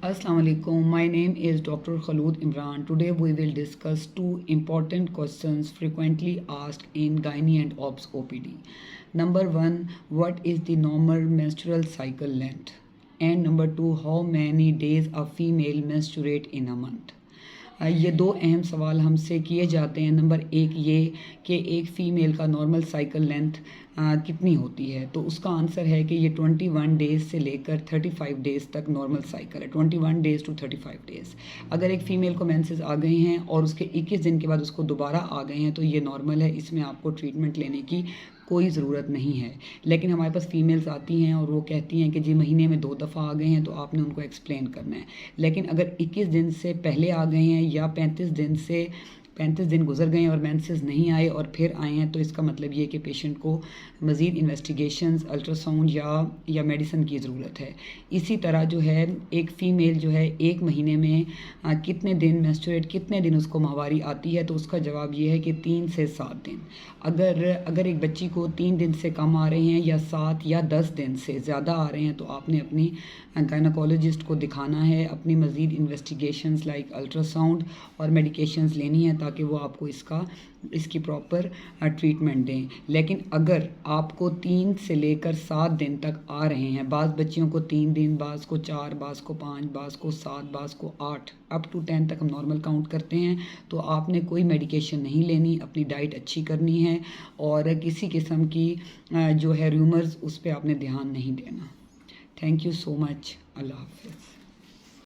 Assalamu alaikum. My name is Dr. Khalood Imran. Today we will discuss two important questions frequently asked in gynae and obs OPD. Number one, what is the normal menstrual cycle length? And number two, how many days a female menstruate in a month? یہ دو اہم سوال ہم سے کیے جاتے ہیں. Number ایک یہ کہ ایک فیمیل کا نارمل سائیکل لینتھ کتنی ہوتی ہے, تو اس کا آنسر ہے کہ یہ 21 ڈیز سے لے کر 35 ڈیز تک نارمل سائیکل ہے. 21 ڈیز ٹو 35 ڈیز. اگر ایک فیمیل کو مینسز آ گئے ہیں اور اس کے 21 دن کے بعد اس کو دوبارہ آ گئے ہیں تو یہ نارمل ہے, اس میں آپ کو ٹریٹمنٹ لینے کی کوئی ضرورت نہیں ہے. لیکن ہمارے پاس فیمیلز آتی ہیں اور وہ کہتی ہیں کہ جی مہینے میں 2 دفعہ آ گئے ہیں, تو آپ نے ان کو ایکسپلین کرنا ہے. لیکن اگر 21 دن سے پہلے آ گئے ہیں یا 35 دن گزر گئے ہیں اور مینسز نہیں آئے اور پھر آئے ہیں, تو اس کا مطلب یہ کہ پیشنٹ کو مزید انویسٹیگیشنز, الٹرا ساؤنڈ یا میڈیسن کی ضرورت ہے. اسی طرح جو ہے ایک فیمیل جو ہے ایک مہینے میں کتنے دن مینسٹریٹ, کتنے دن اس کو ماہواری آتی ہے, تو اس کا جواب یہ ہے کہ 3 سے 7 دن. اگر ایک بچی کو 3 دن سے کم آ رہے ہیں یا 7 یا 10 دن سے زیادہ آ رہے ہیں, تو آپ نے اپنی گائناکولوجسٹ کو دکھانا ہے, اپنی مزید انویسٹیگیشنز لائک الٹرا ساؤنڈ اور میڈیکیشنز لینی ہیں تاکہ وہ آپ کو اس کی پراپر ٹریٹمنٹ دیں. لیکن اگر آپ کو 3 سے لے کر 7 دن تک آ رہے ہیں, بعض بچیوں کو 3 دن, بعض کو 4, بعض کو 5, بعض کو 7, بعض کو 8, اپ ٹو 10 تک ہم نارمل کاؤنٹ کرتے ہیں, تو آپ نے کوئی میڈیکیشن نہیں لینی, اپنی ڈائٹ اچھی کرنی ہے اور کسی قسم کی جو ہے ریومرز اس پہ آپ نے دھیان نہیں دینا. تھینک یو سو مچ. اللہ حافظ.